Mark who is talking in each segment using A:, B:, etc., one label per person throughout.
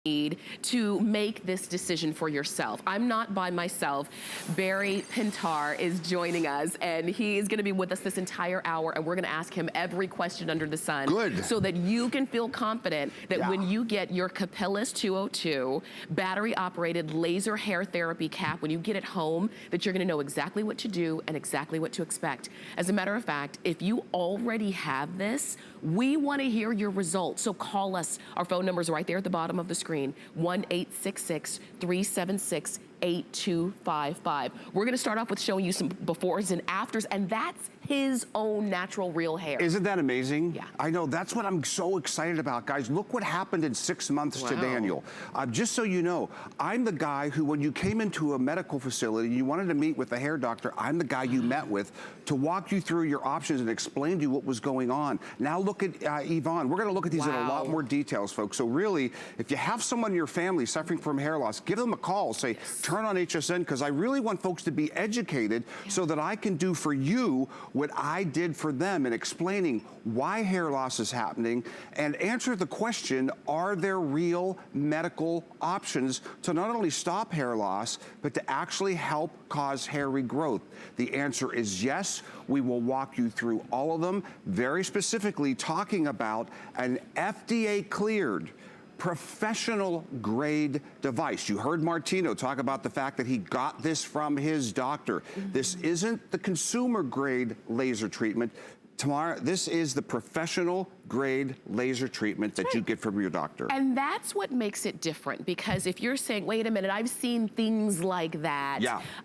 A: need to make this decision for yourself. I'm not by myself. Barry Pintar is joining us, and he is gonna be with us this entire hour, and we're gonna ask him every question under the sun.
B: Good.
A: So that you can feel confident that when you get your Capillus202 battery-operated laser hair therapy cap, when you get it home, that you're gonna know exactly what to do and exactly what to expect. As a matter of fact, if you already have this, we wanna hear your results. So call us. Our phone number is right there at the bottom of the screen. 1-866-376-8255. We're gonna start off with showing you some befores and afters, and that's his own natural real hair.
B: Isn't that amazing?
A: Yeah.
B: I know, that's what I'm so excited about, guys. Look what happened in 6 months to Daniel. Just so you know, I'm the guy who, when you came into a medical facility, you wanted to meet with a hair doctor, I'm the guy you met with to walk you through your options and explain to you what was going on. Now look at Yvonne. We're gonna look at these in a lot more details, folks. So really, if you have someone in your family suffering from hair loss, give them a call. Say, turn on HSN, because I really want folks to be educated so that I can do for you what I did for them in explaining why hair loss is happening and answer the question, are there real medical options to not only stop hair loss, but to actually help cause hair regrowth? The answer is yes. We will walk you through all of them, very specifically talking about an FDA-cleared professional grade device. You heard Martino talk about the fact that he got this from his doctor. This isn't the consumer grade laser treatment. Tamara, this is the professional grade laser treatment that you get from your doctor.
A: And that's what makes it different, because if you're saying, wait a minute, I've seen things like that,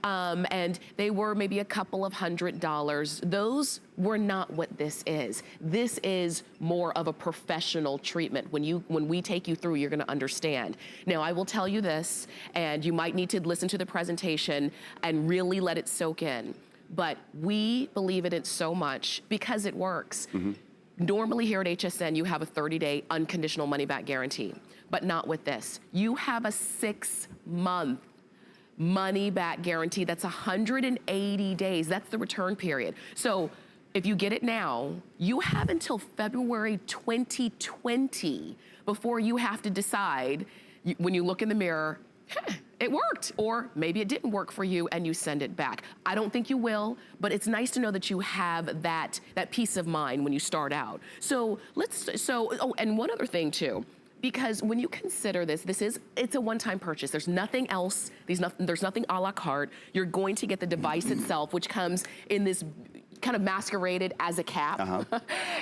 A: and they were maybe a couple of $100s, those were not what this is. This is more of a professional treatment. When we take you through, you're gonna understand. Now, I will tell you this, and you might need to listen to the presentation and really let it soak in. But we believe in it so much because it works. Normally here at HSN, you have a 30-day unconditional money-back guarantee, but not with this. You have a 6-month money-back guarantee. That's 180 days. That's the return period. So if you get it now, you have until February 2020 before you have to decide, when you look in the mirror, it worked, or maybe it didn't work for you and you send it back. I don't think you will, but it's nice to know that you have that peace of mind when you start out. So and one other thing too, because when you consider this, it's a one-time purchase. There's nothing else, there's nothing a la carte. You're going to get the device itself, which comes in this kind of masqueraded as a cap.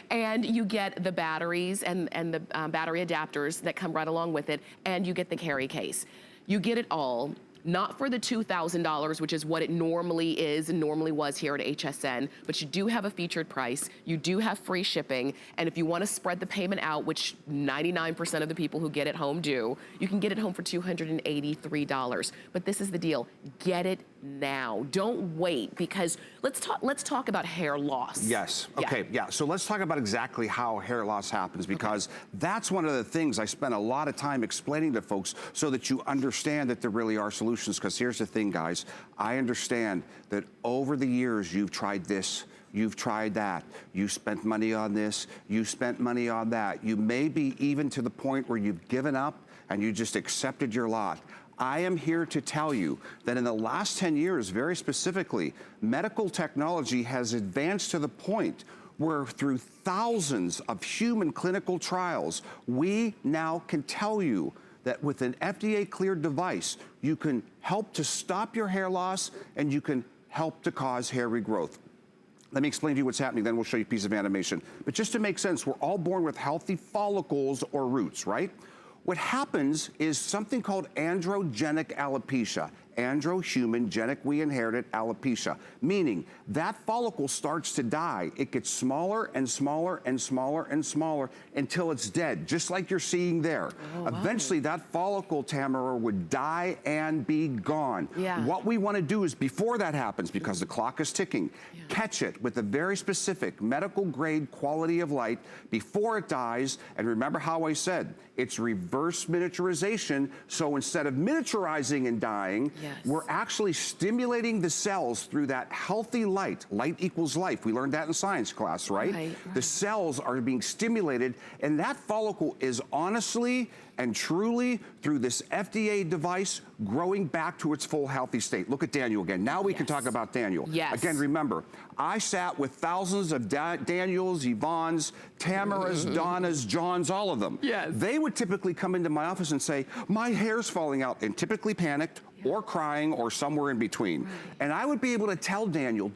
A: And you get the batteries and the battery adapters that come right along with it, and you get the carry case. You get it all, not for the $2,000, which is what it normally is and normally was here at HSN, but you do have a featured price, you do have free shipping, and if you wanna spread the payment out, which 99% of the people who get it home do, you can get it home for $283. But this is the deal, get it now. Don't wait, because let's talk about hair loss.
B: Yes, okay, so let's talk about exactly how hair loss happens, because that's one of the things I spend a lot of time explaining to folks so that you understand that there really are solutions. Because here's the thing, guys, I understand that over the years you've tried this, you've tried that, you spent money on this, you spent money on that. You may be even to the point where you've given up and you just accepted your lot. I am here to tell you that in the last 10 years, very specifically, medical technology has advanced to the point where through thousands of human clinical trials, we now can tell you that with an FDA-cleared device, you can help to stop your hair loss and you can help to cause hair regrowth. Let me explain to you what's happening, then we'll show you a piece of animation. But just to make sense, we're all born with healthy follicles or roots, right? What happens is something called androgenic alopecia. Andro-human, genic, we inherited alopecia, meaning that follicle starts to die. It gets smaller and smaller and smaller and smaller until it's dead, just like you're seeing there. Eventually, that follicle, Tamara, would die and be gone. What we want to do is, before that happens, because the clock is ticking, catch it with a very specific medical grade quality of light before it dies. And remember how I said, it's reverse miniaturization. So instead of miniaturizing and dying, we're actually stimulating the cells through that healthy light. Light equals life. We learned that in science class, right? The cells are being stimulated, and that follicle is honestly and truly, through this FDA device, growing back to its full healthy state. Look at Daniel again. Now we can talk about Daniel.
A: Yes.
B: Again, remember, I sat with thousands of Daniels, Yvonnes, Tamaras, Donnas, Johns, all of them.
A: Yes.
B: They would typically come into my office and say, my hair's falling out, and typically panicked, or crying, or somewhere in between. And I would be able to tell Daniel,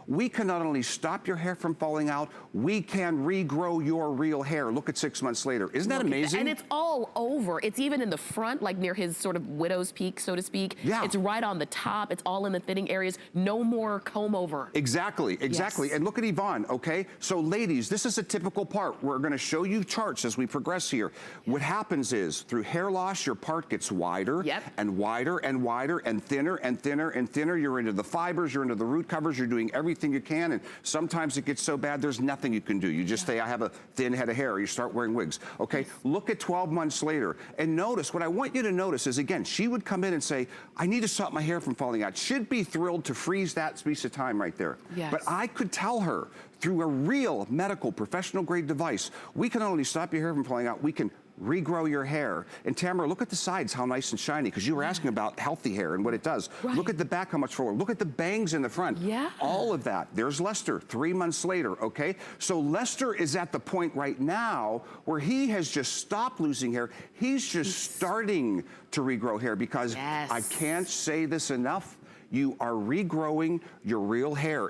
B: we can not only stop your hair from falling out, we can regrow your real hair. Look at 6 months later. Isn't that amazing?
A: And it's all over. It's even in the front, like near his sort of widow's peak, so to speak. Yeah. It's right on the top. It's all in the thinning areas. No more comb over.
B: Exactly. Yes. And look at Yvonne, okay? So ladies, this is a typical part. We're gonna show you charts as we progress here. What happens is, through hair loss, your part gets wider and wider and wider and thinner and thinner and thinner. You're into the fibers, you're into the root covers, you're doing everything you can, and sometimes it gets so bad there's nothing you can do. You just say, I have a thin head of hair, or you start wearing wigs. Okay, look at 12 months later, and notice, what I want you to notice is, again, she would come in and say, I need to stop my hair from falling out. She'd be thrilled to freeze that piece of time right there.
A: Yes.
B: But I could tell her, through a real medical, professional grade device, we can not only stop your hair from falling out, we can regrow your hair. And Tamara, look at the sides, how nice and shiny, because you were asking about healthy hair and what it does. Look at the back, how much fuller. Look at the bangs in the front. All of that. There's Lester, 3 months later, okay? So Lester is at the point right now where he has just stopped losing hair. He's just starting to regrow hair, because I can't say this enough. You are regrowing your real hair.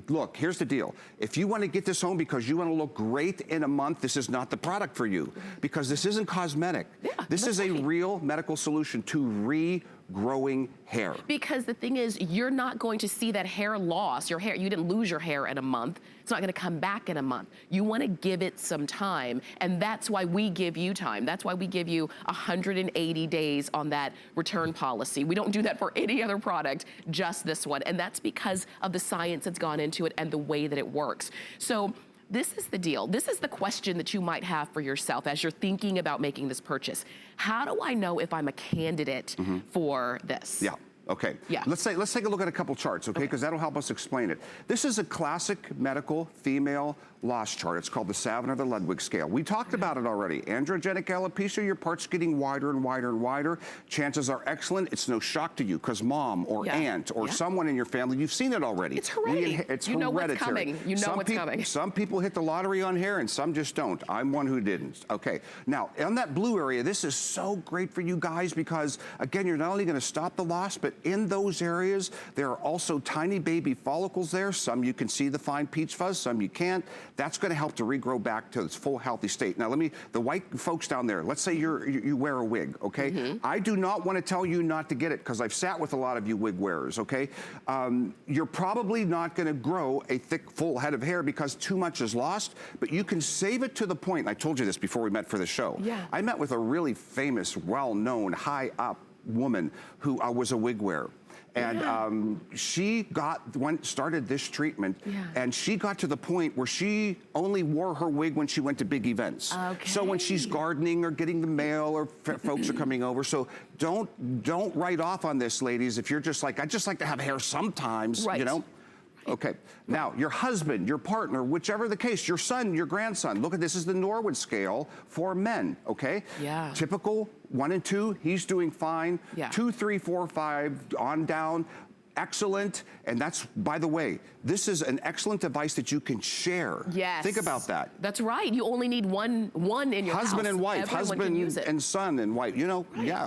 B: Look, here's the deal. If you want to get this home because you want to look great in a month, this is not the product for you, because this isn't cosmetic. This is a real medical solution to regrowing hair.
A: Because the thing is, you're not going to see that hair loss. Your hair, you didn't lose your hair in a month. It's not going to come back in a month. You want to give it some time, and that's why we give you time. That's why we give you 180 days on that return policy. We don't do that for any other product, just this one, and that's because of the science that's gone into it and the way that it works. So this is the deal. This is the question that you might have for yourself as you're thinking about making this purchase. How do I know if I'm a candidate for this?
B: Okay. Let's take a look at a couple charts, okay? Because that'll help us explain it. This is a classic medical female loss chart. It's called the Savin or the Ludwig scale. We talked about it already. Androgenic alopecia, your part's getting wider and wider and wider. Chances are excellent. It's no shock to you, because mom or aunt or someone in your family, you've seen it already.
A: It's hereditary.
B: It's
A: you know
B: hereditary.
A: What's coming. You know what's coming.
B: Some people hit the lottery on hair and some just don't. I'm one who didn't. Okay. Now, on that blue area, this is so great for you guys, because, again, you're not only going to stop the loss, but in those areas, there are also tiny baby follicles there. Some you can see the fine peach fuzz, some you can't. That's going to help to regrow back to its full healthy state. Now, the white folks down there, let's say you wear a wig, okay? I do not want to tell you not to get it, because I've sat with a lot of you wig wearers, okay? You're probably not going to grow a thick, full head of hair because too much is lost, but you can save it to the point, and I told you this before we met for the show. I met with a really famous, well-known, high-up woman who was a wig wearer. And she started this treatment, and she got to the point where she only wore her wig when she went to big events. So when she's gardening or getting the mail or folks are coming over, so don't write off on this, ladies. If you're just like, I just like to have hair sometimes, you know? Okay, now your husband, your partner, whichever the case, your son, your grandson, look at this is the Norwood scale for men, okay? Typical 1 and 2, he's doing fine. 2, 3, 4, 5, on down, excellent. And that's, by the way, this is an excellent device that you can share. Think about that.
A: That's right. You only need one in your
B: husband
A: house.
B: And wife, husband and son and wife, you know,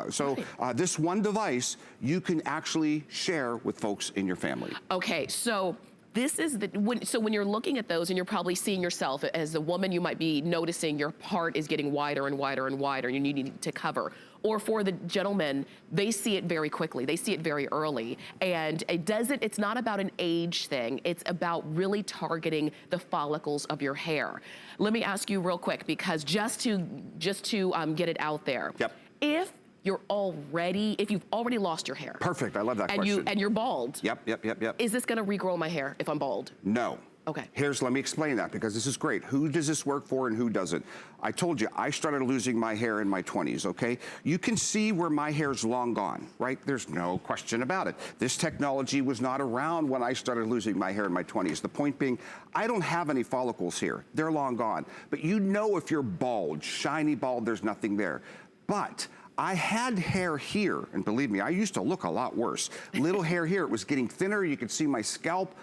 B: So this one device you can actually share with folks in your family.
A: Okay, so this is when you're looking at those, and you're probably seeing yourself as a woman, you might be noticing your part is getting wider and wider and wider, and you need to cover. Or for the gentlemen, they see it very quickly. They see it very early. And it's not about an age thing. It's about really targeting the follicles of your hair. Let me ask you real quick, because just to get it out there. If you've already lost your hair.
B: Perfect, I love that question.
A: And you're bald.
B: Yep.
A: Is this gonna regrow my hair if I'm bald?
B: No.
A: Okay.
B: Let me explain that because this is great. Who does this work for and who doesn't? I told you, I started losing my hair in my 20s, okay? You can see where my hair's long gone, right? There's no question about it. This technology was not around when I started losing my hair in my 20s. The point being, I don't have any follicles here. They're long gone. But you know if you're bald, shiny bald, there's nothing there. But I had hair here, and believe me, I used to look a lot worse. Little hair here, it was getting thinner, you could see my scalp.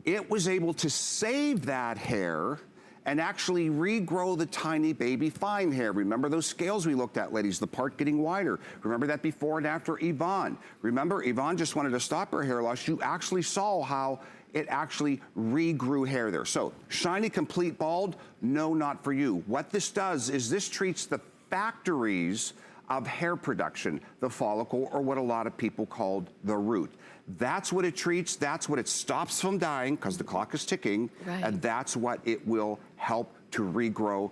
B: It was able to save that hair and actually regrow the tiny baby fine hair. Remember those scales we looked at, ladies, the part getting wider. Remember that before and after Yvonne. Remember, Yvonne just wanted to stop her hair loss. You actually saw how it actually regrew hair there. So, shiny, complete bald, no, not for you. What this does is this treats the factories of hair production, the follicle, or what a lot of people called the root. That's what it treats, that's what it stops from dying, because the clock is ticking, and that's what it will help to regrow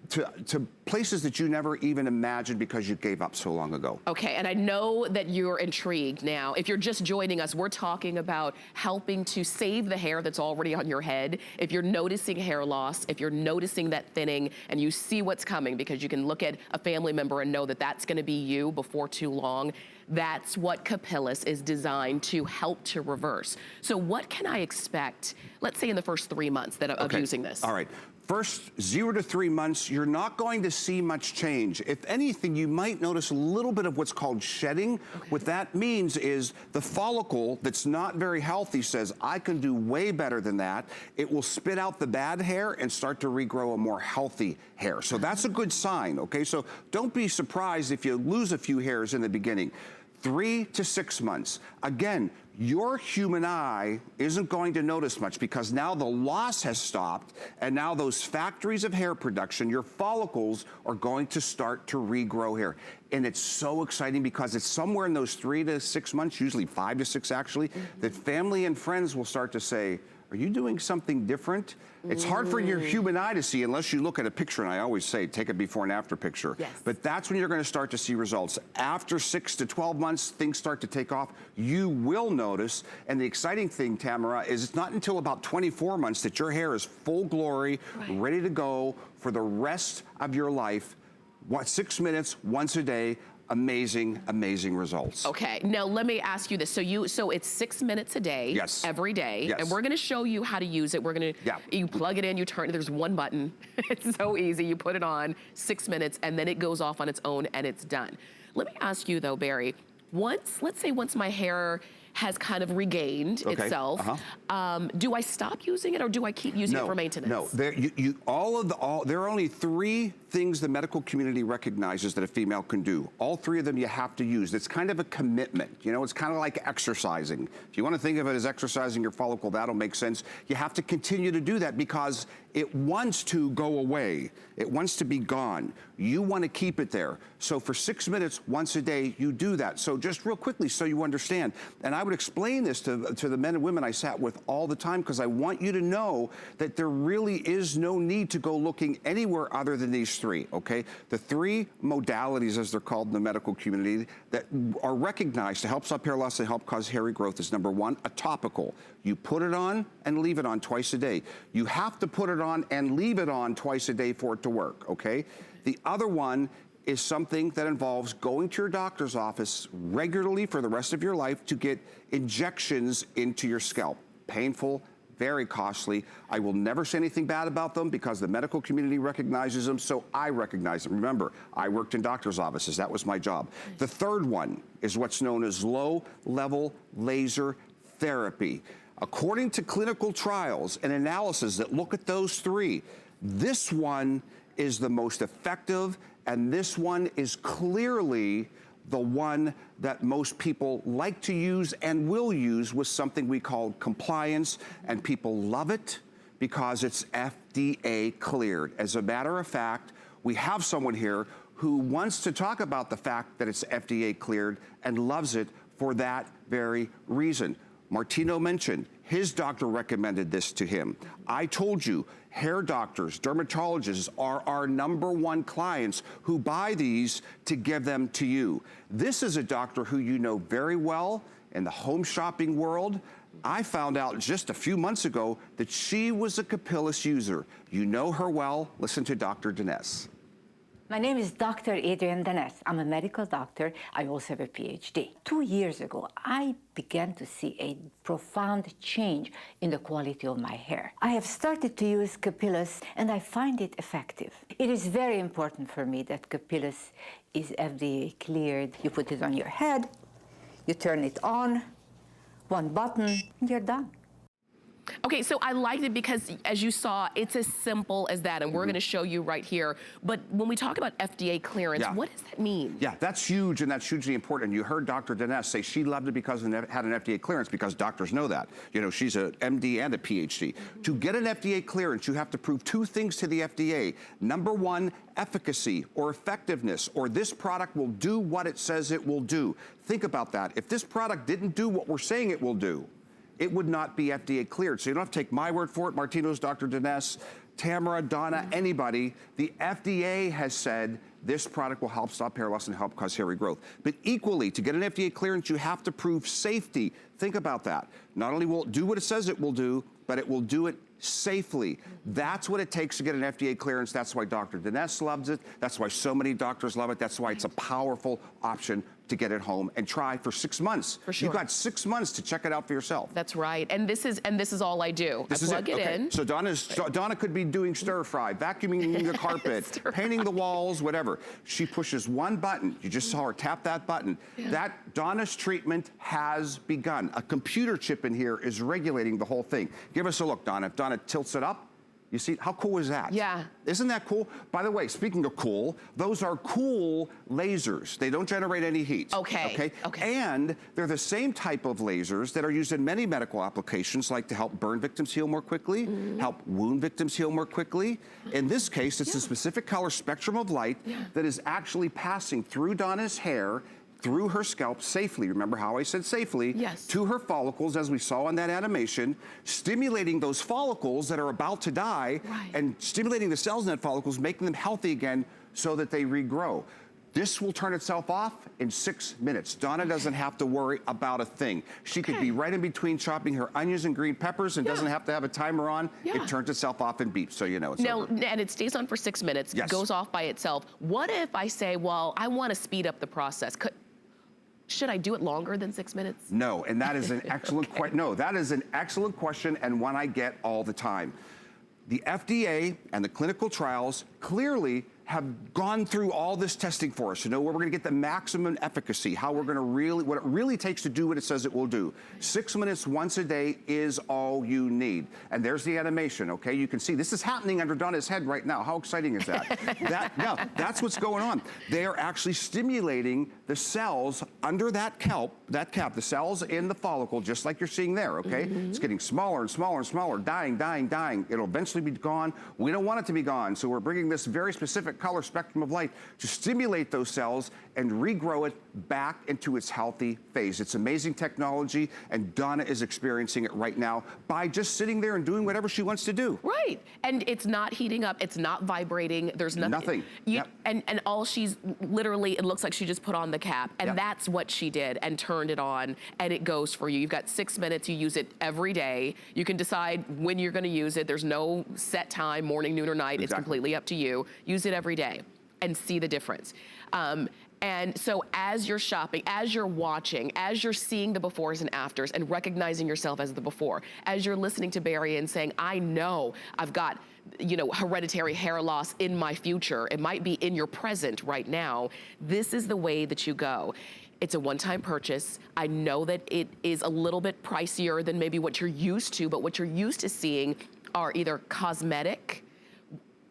B: to places that you never even imagined because you gave up so long ago.
A: Okay, and I know that you're intrigued now. If you're just joining us, we're talking about helping to save the hair that's already on your head. If you're noticing hair loss, if you're noticing that thinning, and you see what's coming, because you can look at a family member and know that that's gonna be you before too long, that's what Capillus is designed to help to reverse. So what can I expect, let's say in the first 3 months of using this?
B: All right. First 0 to 3 months, you're not going to see much change. If anything, you might notice a little bit of what's called shedding. What that means is the follicle that's not very healthy says, I can do way better than that. It will spit out the bad hair and start to regrow a more healthy hair. So that's a good sign, okay? So don't be surprised if you lose a few hairs in the beginning. 3 to 6 months. Again, your human eye isn't going to notice much because now the loss has stopped and now those factories of hair production, your follicles are going to start to regrow hair. And it's so exciting because it's somewhere in those 3 to 6 months, usually 5 to 6 actually, that family and friends will start to say, are you doing something different? It's hard for your human eye to see unless you look at a picture, and I always say, take a before and after picture.
A: Yes.
B: But that's when you're gonna start to see results. After 6 to 12 months, things start to take off. You will notice, and the exciting thing, Tamara, is it's not until about 24 months that your hair is full glory, ready to go for the rest of your life. 6 minutes, once a day, amazing, amazing results.
A: Okay, now let me ask you this. So it's 6 minutes a day, every day, and we're gonna show you how to use it. We're gonna, you plug it in, you turn it, there's one button. It's so easy, you put it on, 6 minutes, and then it goes off on its own and it's done. Let me ask you though, Barry, let's say once my hair has kind of regained itself, do I stop using it or do I keep using it for maintenance?
B: No, there are only 3 things the medical community recognizes that a female can do. All 3 of them you have to use. It's kind of a commitment. You know, it's kind of like exercising. If you want to think of it as exercising your follicle, that'll make sense. You have to continue to do that because it wants to go away. It wants to be gone. You want to keep it there. So for 6 minutes, once a day, you do that. So just real quickly so you understand, and I would explain this to the men and women I sat with all the time because I want you to know that there really is no need to go looking anywhere other than these 3, okay? The 3 modalities, as they're called in the medical community, that are recognized to help stop hair loss and help cause hair regrowth is number 1, a topical. You put it on and leave it on twice a day. You have to put it on and leave it on twice a day for it to work, okay? The other one is something that involves going to your doctor's office regularly for the rest of your life to get injections into your scalp. Painful, very costly. I will never say anything bad about them because the medical community recognizes them, so I recognize them. Remember, I worked in doctor's offices. That was my job. The third one is what's known as low-level laser therapy. According to clinical trials and analysis that look at those 3, this one is the most effective, and this one is clearly the one that most people like to use and will use with something we call compliance, and people love it because it's FDA cleared. As a matter of fact, we have someone here who wants to talk about the fact that it's FDA cleared and loves it for that very reason. Martino mentioned his doctor recommended this to him. I told you, hair doctors, dermatologists are our #1 clients who buy these to give them to you. This is a doctor who you know very well in the home shopping world, I found out just a few months ago that she was a Capillus user. You know her well. Listen to Dr. Dines.
C: My name is Dr. Adrienne Dines. I'm a medical doctor. I also have a PhD. 2 years ago, I began to see a profound change in the quality of my hair. I have started to use Capillus, and I find it effective. It is very important for me that Capillus is FDA cleared. You put it on your head, you turn it on, one button, and you're done.
A: Okay, so I liked it because, as you saw, it's as simple as that, and we're gonna show you right here. But when we talk about FDA clearance, what does that mean?
B: Yeah, that's huge, and that's hugely important. You heard Dr. Dines say she loved it because it had an FDA clearance, because doctors know that. You know, she's an MD and a PhD. To get an FDA clearance, you have to prove 2 things to the FDA. Number 1, efficacy or effectiveness, or this product will do what it says it will do. Think about that. If this product didn't do what we're saying it will do, it would not be FDA cleared. So you don't have to take my word for it, Martino's, Dr. Dines, Tamara, Donna, anybody. The FDA has said this product will help stop hair loss and help cause hair regrowth. But equally, to get an FDA clearance, you have to prove safety. Think about that. Not only will it do what it says it will do, but it will do it safely. That's what it takes to get an FDA clearance. That's why Dr. Dines loves it. That's why so many doctors love it. That's why it's a powerful option to get it home and try for 6 months.
A: For sure.
B: You've got 6 months to check it out for yourself.
A: That's right, and this is all I do. I plug it in.
B: So Donna could be doing stir fry, vacuuming the carpet, painting the walls, whatever. She pushes one button. You just saw her tap that button. That Donna's treatment has begun. A computer chip in here is regulating the whole thing. Give us a look, Donna. If Donna tilts it up, you see, how cool is that?
A: Yeah.
B: Isn't that cool? By the way, speaking of cool, those are cool lasers. They don't generate any heat.
A: Okay.
B: And they're the same type of lasers that are used in many medical applications, like to help burn victims heal more quickly, help wound victims heal more quickly. In this case, it's a specific color spectrum of light that is actually passing through Donna's hair, through her scalp safely, remember how I said safely, to her follicles, as we saw in that animation, stimulating those follicles that are about to die, and stimulating the cells in that follicles, making them healthy again so that they regrow. This will turn itself off in 6 minutes. Donna doesn't have to worry about a thing. She could be right in between chopping her onions and green peppers and doesn't have to have a timer on. It turns itself off and beeps, so you know it's over.
A: And it stays on for 6 minutes, goes off by itself. What if I say, well, I want to speed up the process? Should I do it longer than 6 minutes?
B: No, and that is an excellent question. No, that is an excellent question, and one I get all the time. The FDA and the clinical trials clearly have gone through all this testing for us to know where we're gonna get the maximum efficacy, how we're gonna what it really takes to do what it says it will do. 6 minutes once a day is all you need. And there's the animation, okay? You can see this is happening under Donna's head right now. How exciting is that? That's what's going on. They are actually stimulating the cells under that cap, the cells in the follicle, just like you're seeing there, okay? It's getting smaller and smaller and smaller, dying. It'll eventually be gone. We don't want it to be gone, so we're bringing this very specific color spectrum of light to stimulate those cells and regrow it back into its healthy phase. It's amazing technology, and Donna is experiencing it right now by just sitting there and doing whatever she wants to do.
A: Right, and it's not heating up, it's not vibrating, there's nothing. And all she's literally, it looks like she just put on the cap, and that's what she did, and turned it on, and it goes for you. You've got 6 minutes, you use it every day. You can decide when you're gonna use it. There's no set time, morning, noon, or night. It's completely up to you. Use it every day and see the difference. And so as you're shopping, as you're watching, as you're seeing the befores and afters and recognizing yourself as the before, as you're listening to Barry and saying, I know I've got, you know, hereditary hair loss in my future. It might be in your present right now. This is the way that you go. It's a one-time purchase. I know that it is a little bit pricier than maybe what you're used to, but what you're used to seeing are either cosmetic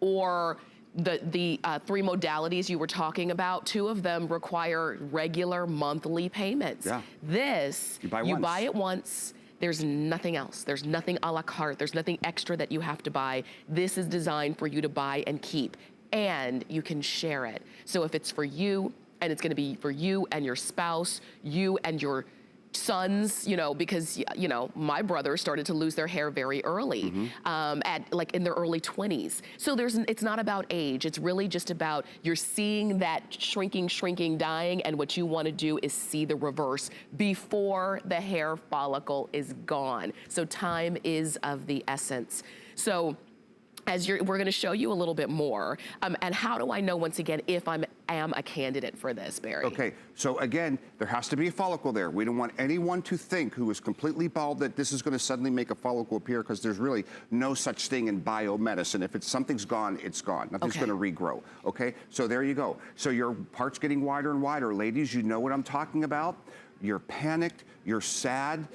A: or the 3 modalities you were talking about. 2 of them require regular monthly payments. This, you buy it once. There's nothing else. There's nothing a la carte. There's nothing extra that you have to buy. This is designed for you to buy and keep, and you can share it. So if it's for you, and it's gonna be for you and your spouse, you and your sons, you know, because, you know, my brother started to lose their hair very early, at like in their early 20s. So it's not about age. It's really just about you're seeing that shrinking, dying, and what you want to do is see the reverse before the hair follicle is gone. So time is of the essence. So we're going to show you a little bit more. And how do I know, once again, if I am a candidate for this, Barry?
B: Okay, so again, there has to be a follicle there. We don't want anyone to think who is completely bald that this is going to suddenly make a follicle appear, because there's really no such thing in biomedicine. If something's gone, it's gone. Nothing's going to regrow, okay? So there you go. So your part's getting wider and wider. Ladies, you know what I'm talking about. You're panicked, you're sad.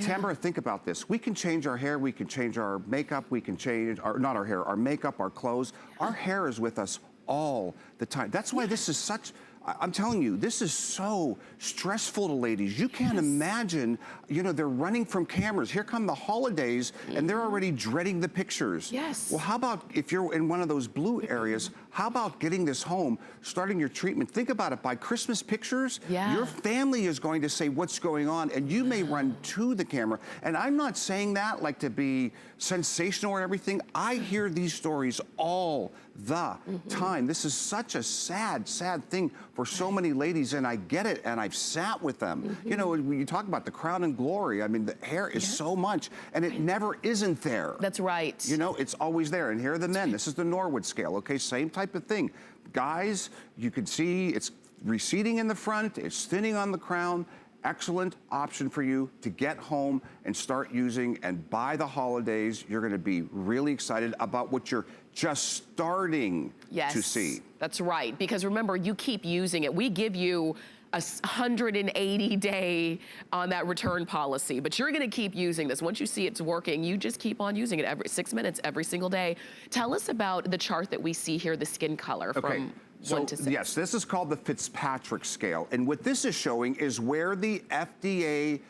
B: Tamara, think about this. We can change our hair, we can change our makeup, we can change, not our hair, our makeup, our clothes. Our hair is with us all the time. That's why this is such, I'm telling you, this is so stressful to ladies. You can't imagine, you know, they're running from cameras. Here come the holidays, and they're already dreading the pictures.
A: Yes.
B: Well, how about if you're in one of those blue areas, how about getting this home, starting your treatment? Think about it, by Christmas pictures, your family is going to say what's going on, and you may run to the camera. And I'm not saying that like to be sensational or everything. I hear these stories all the time. This is such a sad, sad thing for so many ladies, and I get it, and I've sat with them. You know, when you talk about the crown and glory, I mean, the hair is so much, and it never isn't there.
A: That's right.
B: You know, it's always there. And here are the men. This is the Norwood scale, okay? Same type of thing. Guys, you can see it's receding in the front, it's thinning on the crown. Excellent option for you to get home and start using, and by the holidays, you're gonna be really excited about what you're just starting to see.
A: That's right, because remember, you keep using it. We give you a 180-day on that return policy, but you're gonna keep using this. Once you see it's working, you just keep on using it every 6 minutes, every single day. Tell us about the chart that we see here, the skin color from 1 to 6.
B: Yes, this is called the Fitzpatrick scale. And what this is showing is where the FDA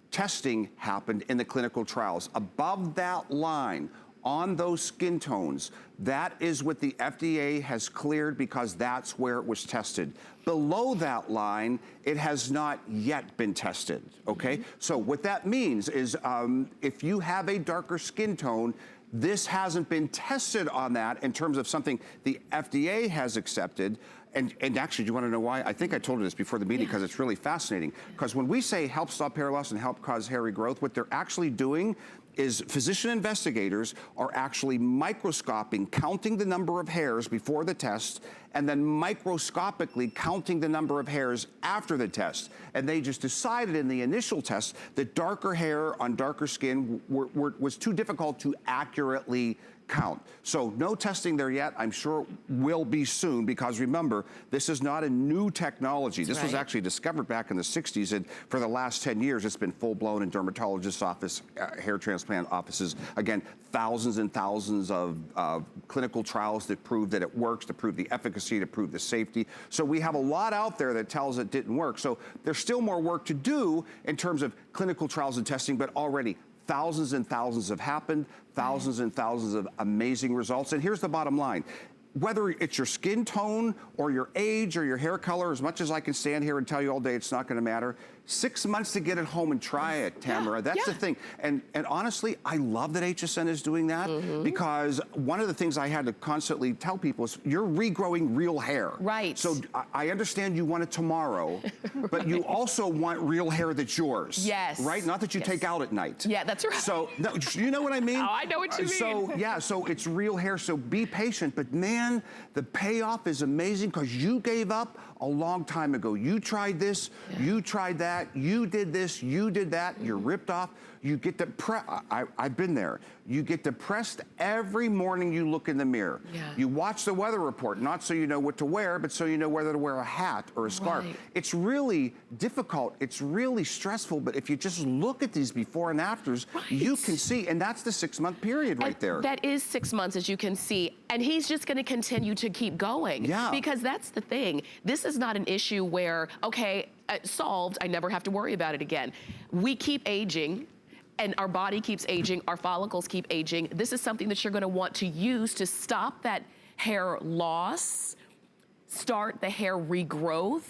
B: testing happened in the clinical trials. Above that line, on those skin tones, that is what the FDA has cleared, because that's where it was tested. Below that line, it has not yet been tested, okay? So what that means is if you have a darker skin tone, this hasn't been tested on that in terms of something the FDA has accepted. And actually, do you want to know why? I think I told you this before the meeting, because it's really fascinating. Because when we say help stop hair loss and help cause hair regrowth, what they're actually doing is physician investigators are actually microscoping, counting the number of hairs before the test, and then microscopically counting the number of hairs after the test. And they just decided in the initial test that darker hair on darker skin was too difficult to accurately count. So no testing there yet. I'm sure will be soon, because remember, this is not a new technology. This was actually discovered back in the 60s, and for the last 10 years, it's been full-blown in dermatologist's office, hair transplant offices. Again, thousands and thousands of clinical trials that prove that it works, to prove the efficacy, to prove the safety. So we have a lot out there that tells it didn't work. So there's still more work to do in terms of clinical trials and testing, but already thousands and thousands have happened, thousands and thousands of amazing results. And here's the bottom line. Whether it's your skin tone or your age or your hair color, as much as I can stand here and tell you all day it's not gonna matter, 6 months to get it home and try it, Tamara. That's the thing. And honestly, I love that HSN is doing that, because one of the things I had to constantly tell people is you're regrowing real hair.
A: Right.
B: So I understand you want it tomorrow, but you also want real hair that's yours.
A: Yes.
B: Right? Not that you take out at night.
A: Yeah, that's right.
B: So, no, you know what I mean?
A: Oh, I know what you mean.
B: So, yeah, so it's real hair, so be patient. But man, the payoff is amazing, because you gave up a long time ago. You tried this, you tried that, you did this, you did that, you're ripped off. You get depressed. I've been there. You get depressed every morning you look in the mirror. You watch the weather report, not so you know what to wear, but so you know whether to wear a hat or a scarf. It's really difficult. It's really stressful, but if you just look at these before and afters, you can see, and that's the 6-month period right there.
A: That is 6 months, as you can see, and he's just gonna continue to keep going. Because that's the thing. This is not an issue where, okay, solved, I never have to worry about it again. We keep aging, and our body keeps aging, our follicles keep aging. This is something that you're gonna want to use to stop that hair loss, start the hair regrowth,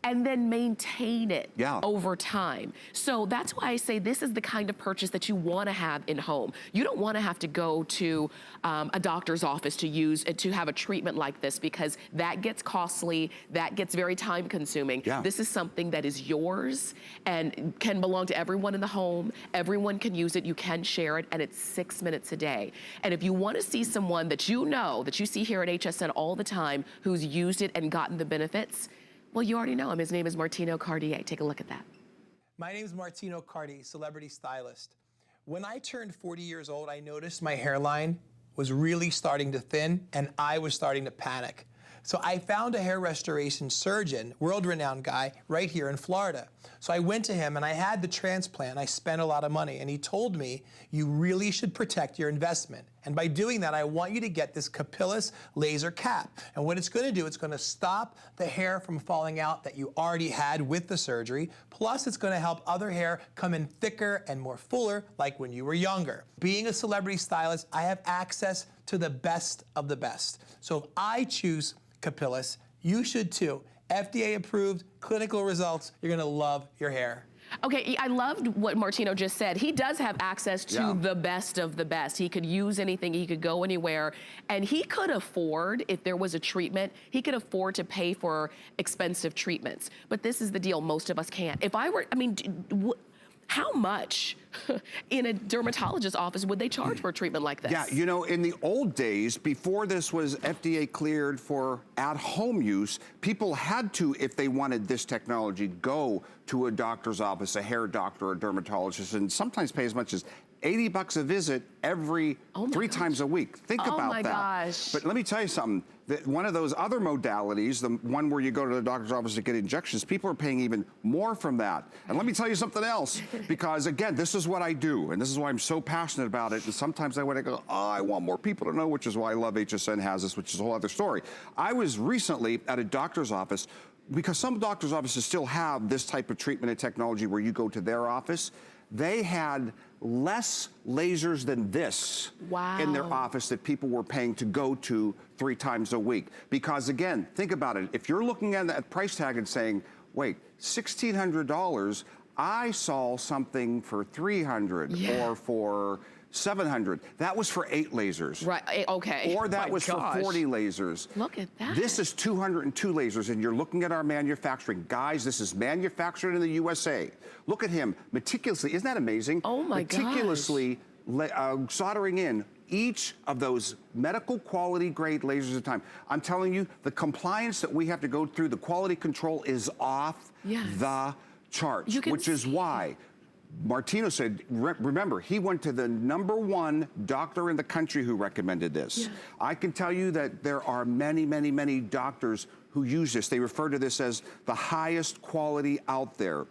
A: and then maintain it over time. So that's why I say this is the kind of purchase that you want to have in home. You don't want to have to go to a doctor's office to have a treatment like this, because that gets costly, that gets very time consuming. This is something that is yours and can belong to everyone in the home. Everyone can use it, you can share it, and it's 6 minutes a day. And if you want to see someone that you know, that you see here at HSN all the time, who's used it and gotten the benefits, well, you already know him. His name is Martino Cartier. Take a look at that.
D: My name is Martino Cartier, celebrity stylist. When I turned 40 years old, I noticed my hairline was really starting to thin, and I was starting to panic. So I found a hair restoration surgeon, world-renowned guy, right here in Florida. So I went to him and I had the transplant. I spent a lot of money, and he told me, you really should protect your investment. And by doing that, I want you to get this Capillus laser cap. And what it's gonna do, it's gonna stop the hair from falling out that you already had with the surgery. Plus, it's gonna help other hair come in thicker and more fuller, like when you were younger. Being a celebrity stylist, I have access to the best of the best. So if I choose Capillus, you should too. FDA approved, clinical results, you're gonna love your hair.
A: Okay, I loved what Martino just said. He does have access to the best of the best. He could use anything, he could go anywhere, and he could afford, if there was a treatment, he could afford to pay for expensive treatments. But this is the deal, most of us can't. If I were, I mean, how much in a dermatologist's office would they charge for a treatment like this?
B: Yeah, you know, in the old days, before this was FDA cleared for at-home use, people had to, if they wanted this technology, go to a doctor's office, a hair doctor, a dermatologist, and sometimes pay as much as $80 a visit every 3 times a week. Think about that.
A: Oh my gosh.
B: But let me tell you something. One of those other modalities, the one where you go to the doctor's office to get injections, people are paying even more from that. And let me tell you something else, because again, this is what I do, and this is why I'm so passionate about it. And sometimes I want to go, oh, I want more people to know, which is why I love HSN has this, which is a whole other story. I was recently at a doctor's office, because some doctor's offices still have this type of treatment and technology where you go to their office. They had less lasers than this in their office that people were paying to go to 3 times a week. Because again, think about it. If you're looking at that price tag and saying, wait, $1,600, I saw something for $300 or for $700. That was for 8 lasers.
A: Right, okay.
B: Or that was for 40 lasers.
A: Look at that.
B: This is 202 lasers, and you're looking at our manufacturing. Guys, this is manufactured in the USA. Look at him, meticulously, isn't that amazing?
A: Oh my gosh.
B: Meticulously soldering in each of those medical quality grade lasers at a time. I'm telling you, the compliance that we have to go through, the quality control is off the charts, which is why Martino said, remember, he went to the #1 doctor in the country who recommended this. I can tell you that there are many, many, many doctors who use this. They refer to this as the highest quality out there,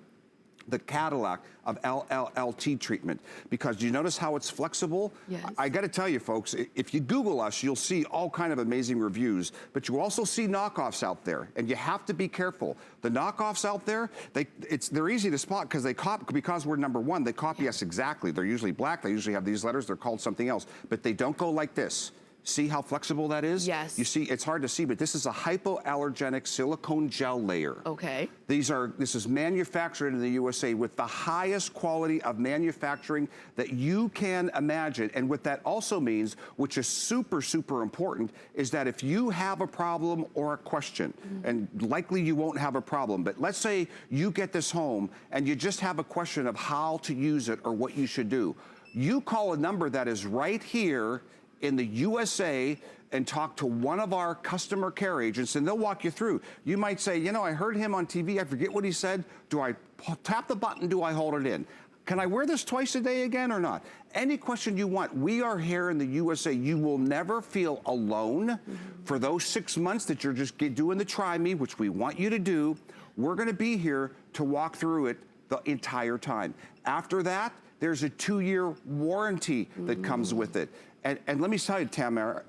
B: the Cadillac of LLLT treatment. Because do you notice how it's flexible? I gotta tell you folks, if you Google us, you'll see all kind of amazing reviews, but you also see knockoffs out there, and you have to be careful. The knockoffs out there, they're easy to spot because because we're #1, they copy us exactly. They're usually black, they usually have these letters, they're called something else, but they don't go like this. See how flexible that is?
A: Yes.
B: You see, it's hard to see, but this is a hypoallergenic silicone gel layer.
A: Okay.
B: This is manufactured in the USA with the highest quality of manufacturing that you can imagine. And what that also means, which is super, super important, is that if you have a problem or a question, and likely you won't have a problem, but let's say you get this home and you just have a question of how to use it or what you should do. You call a number that is right here in the USA and talk to one of our customer care agents, and they'll walk you through. You might say, you know, I heard him on TV, I forget what he said. Do I tap the button, do I hold it in? Can I wear this twice a day again or not? Any question you want, we are here in the USA. You will never feel alone for those 6 months that you're just doing the try me, which we want you to do. We're gonna be here to walk through it the entire time. After that, there's a 2-year warranty that comes with it. And let me tell you, Tamara,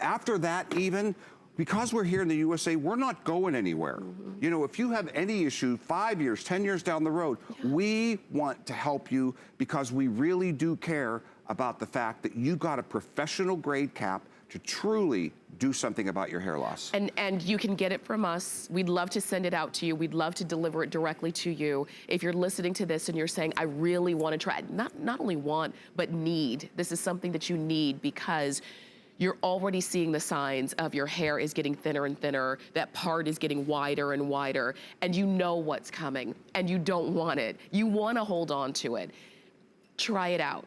B: after that even, because we're here in the USA, we're not going anywhere. You know, if you have any issue 5 years, 10 years down the road, we want to help you because we really do care about the fact that you got a professional grade cap to truly do something about your hair loss.
A: And you can get it from us. We'd love to send it out to you. We'd love to deliver it directly to you. If you're listening to this and you're saying, I really want to try it, not only want, but need. This is something that you need because you're already seeing the signs of your hair is getting thinner and thinner, that part is getting wider and wider, and you know what's coming, and you don't want it. You want to hold on to it. Try it out.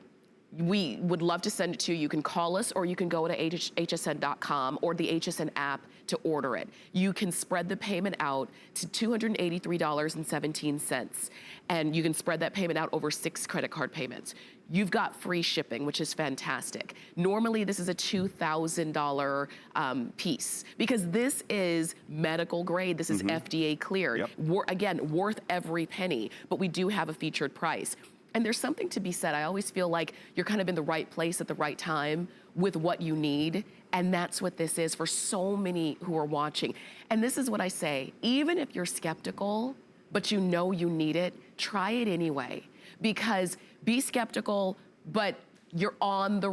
A: We would love to send it to you. You can call us or you can go to hsn.com or the HSN app to order it. You can spread the payment out to $283.17, and you can spread that payment out over 6 credit card payments. You've got free shipping, which is fantastic. Normally, this is a $2,000 piece because this is medical grade. This is FDA cleared.
B: Yep.
A: Again, worth every penny, but we do have a featured price. And there's something to be said. I always feel like you're kind of in the right place at the right time with what you need. And that's what this is for so many who are watching. And this is what I say, even if you're skeptical, but you know you need it, try it anyway. Because be skeptical, but you're on the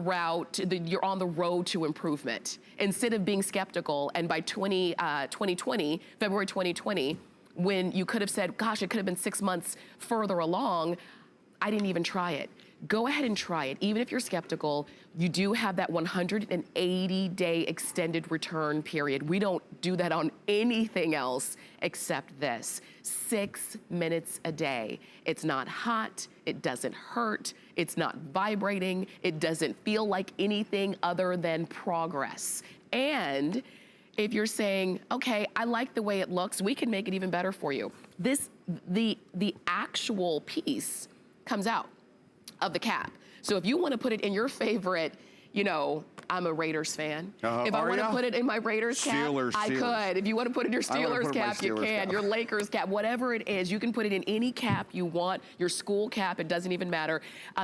A: you're on the road to improvement. Instead of being skeptical, and by February 2020, when you could have said, gosh, it could have been 6 months further along, I didn't even try it. Go ahead and try it. Even if you're skeptical, you do have that 180-day extended return period. We don't do that on anything else except this. 6 minutes a day. It's not hot, it doesn't hurt, it's not vibrating, it doesn't feel like anything other than progress. And if you're saying, okay, I like the way it looks, we can make it even better for you. The actual piece comes out of the cap. So if you want to put it in your favorite, you know, I'm a Raiders fan. If I want to put it in my Raiders cap, I could. If you want to put it in your Steelers cap, you can. Your Lakers cap, whatever it is, you can put it in any cap you want. Your school cap, it doesn't even matter.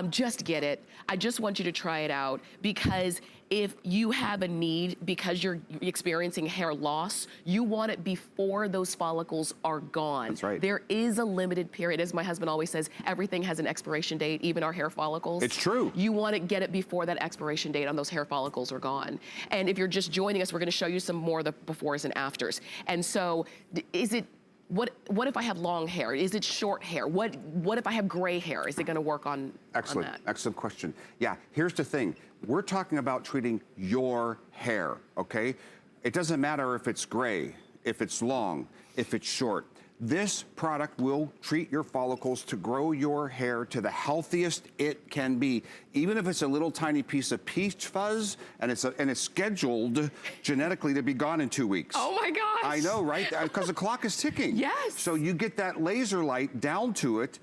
A: Just get it. I just want you to try it out because if you have a need because you're experiencing hair loss, you want it before those follicles are gone.
B: That's right.
A: There is a limited period. As my husband always says, everything has an expiration date, even our hair follicles.
B: It's true.
A: You want to get it before that expiration date on those hair follicles are gone. And if you're just joining us, we're going to show you some more of the befores and afters. And so is it, what if I have long hair? Is it short hair? What if I have gray hair? Is it going to work on that?
B: Excellent question. Yeah, here's the thing. We're talking about treating your hair, okay? It doesn't matter if it's gray, if it's long, if it's short. This product will treat your follicles to grow your hair to the healthiest it can be. Even if it's a little tiny piece of peach fuzz and it's scheduled genetically to be gone in 2 weeks.
A: Oh my gosh.
B: I know, right? Because the clock is ticking.
A: Yes.
B: So you get that laser light down to it,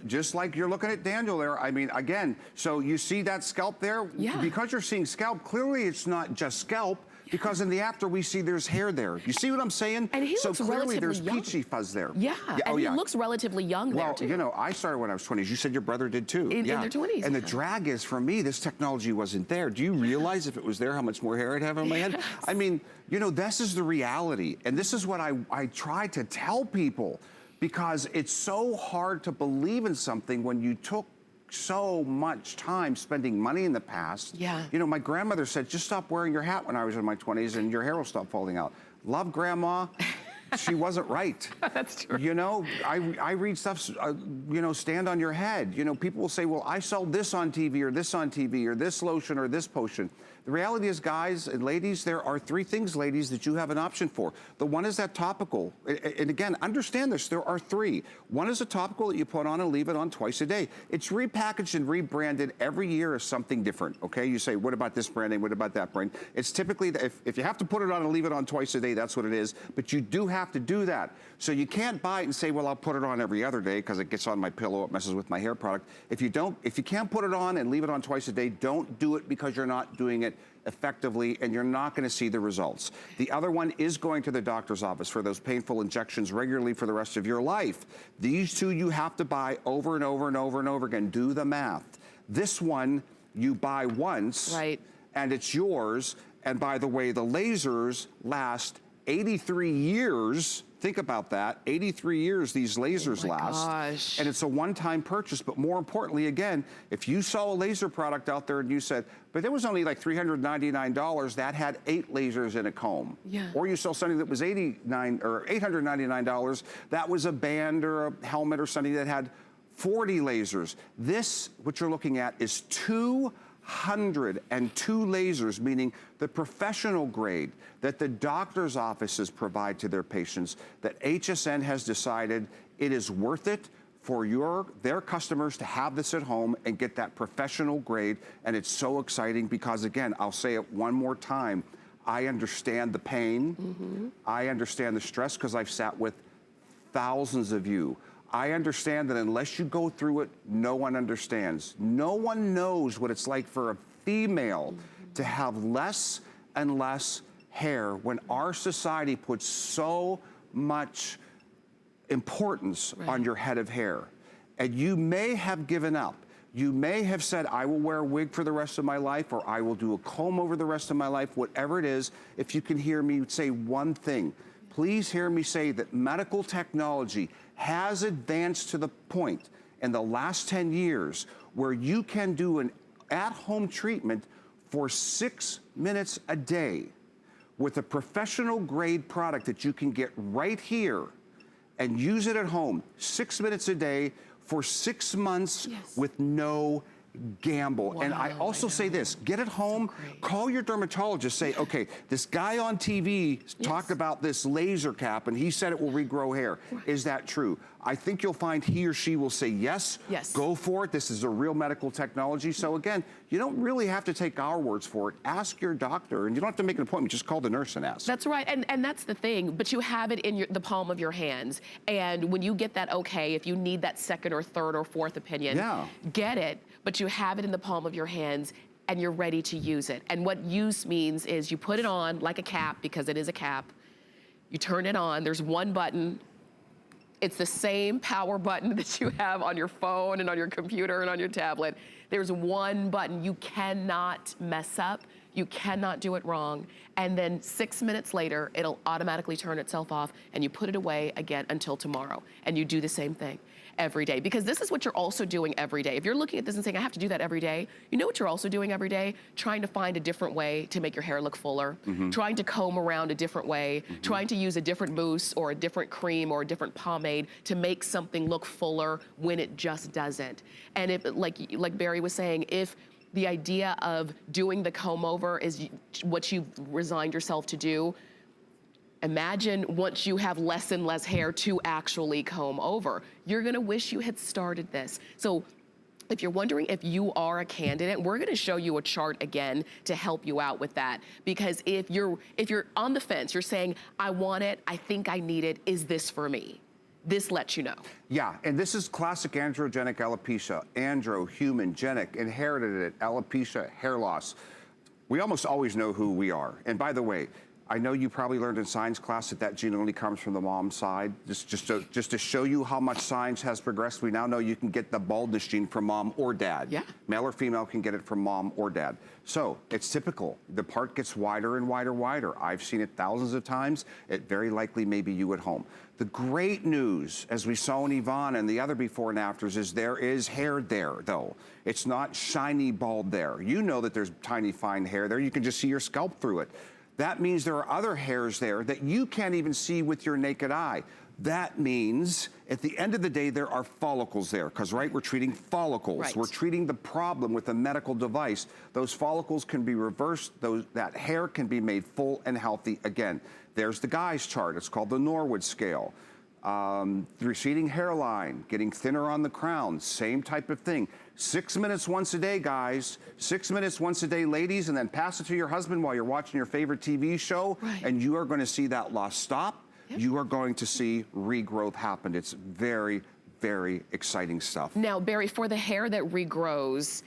B: just like you're looking at Daniel there. I mean, again, so you see that scalp there?
A: Yeah.
B: Because you're seeing scalp, clearly it's not just scalp, because in the after we see there's hair there. You see what I'm saying?
A: And he
B: so
A: looks
B: clearly
A: relatively
B: there's
A: young.
B: peachy fuzz there.
A: Yeah,
B: Oh,
A: and he looks relatively young there too.
B: Well, you know, I started when I was 20s. You said your brother did too.
A: In their 20s.
B: And the drag is, for me, this technology wasn't there. Do you realize if it was there, how much more hair I'd have on my head? I mean, you know, this is the reality. And this is what I try to tell people, because it's so hard to believe in something when you took so much time spending money in the past.
A: Yeah.
B: You know, my grandmother said, just stop wearing your hat when I was in my 20s and your hair will stop falling out. Love Grandma. She wasn't right.
A: That's true.
B: You know, I read stuff, you know, stand on your head. You know, people will say, well, I saw this on TV or this on TV or this lotion or this potion. The reality is, guys and ladies, there are 3 things, ladies, that you have an option for. The one is that topical. And again, understand this, there are 3. One is a topical that you put on and leave it on twice a day. It's repackaged and rebranded every year as something different, okay? You say, what about this brand name? What about that brand? It's typically, if you have to put it on and leave it on twice a day, that's what it is. But you do have to do that. So you can't buy it and say, well, I'll put it on every other day because it gets on my pillow, it messes with my hair product. If you can't put it on and leave it on twice a day, don't do it, because you're not doing it effectively and you're not going to see the results. The other one is going to the doctor's office for those painful injections regularly for the rest of your life. These 2 you have to buy over and over and over and over again. Do the math. This one you buy once,
A: right,
B: and it's yours. And by the way, the lasers last 83 years Think about that. 83 years these lasers last.
A: Gosh.
B: And it's a one-time purchase, but more importantly, again, if you saw a laser product out there and you said, but there was only like $399, that had 8 lasers in a comb.
A: Yeah.
B: Or you saw something that was $899, that was a band or a helmet or something that had 40 lasers. This, what you're looking at, is 202 lasers, meaning the professional grade that the doctor's offices provide to their patients, that HSN has decided it is worth it for their customers to have this at home and get that professional grade. And it's so exciting because, again, I'll say it one more time, I understand the pain. I understand the stress because I've sat with thousands of you. I understand that unless you go through it, no one understands. No one knows what it's like for a female to have less and less hair when our society puts so much importance on your head of hair. And you may have given up. You may have said, I will wear a wig for the rest of my life, or I will do a comb over the rest of my life, whatever it is. If you can hear me say one thing, please hear me say that medical technology has advanced to the point in the last 10 years where you can do an at-home treatment for 6 minutes a day with a professional grade product that you can get right here and use it at home 6 minutes a day for 6 months with no gamble.
A: Wow,
B: and I also say this, get it home, call your dermatologist, say, okay, this guy on TV talked about this laser cap and he said it will regrow hair. Is that true? I think you'll find he or she will say yes, go for it. This is a real medical technology. So again, you don't really have to take our words for it. Ask your doctor, and you don't have to make an appointment, just call the nurse and ask.
A: That's right, and that's the thing, but you have it in the palm of your hands. And when you get that okay, if you need that second or third or fourth opinion, get it, but you have it in the palm of your hands and you're ready to use it. And what use means is you put it on like a cap, because it is a cap, you turn it on, there's one button. It's the same power button that you have on your phone and on your computer and on your tablet. There's one button. You cannot mess up. You cannot do it wrong. And then 6 minutes later, it'll automatically turn itself off and you put it away again until tomorrow. And you do the same thing every day, because this is what you're also doing every day. If you're looking at this and saying, I have to do that every day, you know what you're also doing every day? Trying to find a different way to make your hair look fuller, trying to comb around a different way, trying to use a different mousse or a different cream or a different pomade to make something look fuller when it just doesn't. And if, like Barry was saying, if the idea of doing the comb over is what you've resigned yourself to do, imagine once you have less and less hair to actually comb over. You're gonna wish you had started this. So if you're wondering if you are a candidate, we're gonna show you a chart again to help you out with that. Because if you're on the fence, you're saying, I want it, I think I need it, is this for me? This lets you know.
B: Yeah, and this is classic androgenic alopecia, human, genic, inherited it, alopecia, hair loss. We almost always know who we are. And by the way, I know you probably learned in science class that that gene only comes from the mom's side. Just to show you how much science has progressed, we now know you can get the baldness gene from mom or dad.
A: Yeah.
B: Male or female can get it from mom or dad. So it's typical. The part gets wider and wider, wider. I've seen it thousands of times. It very likely may be you at home. The great news, as we saw in Yvonne and the other before and afters, is there is hair there, though. It's not shiny bald there. You know that there's tiny, fine hair there. You can just see your scalp through it. That means there are other hairs there that you can't even see with your naked eye. That means at the end of the day, there are follicles there, because we're treating follicles.
A: Right.
B: We're treating the problem with a medical device. Those follicles can be reversed. That hair can be made full and healthy again. There's the guy's chart. It's called the Norwood scale. Receding hairline, getting thinner on the crown, same type of thing. 6 minutes once a day, guys. 6 minutes once a day, ladies, and then pass it to your husband while you're watching your favorite TV show, and you are going to see that loss stop. You are going to see regrowth happen. It's very, very exciting stuff.
A: Now, Barry, for the hair that regrows,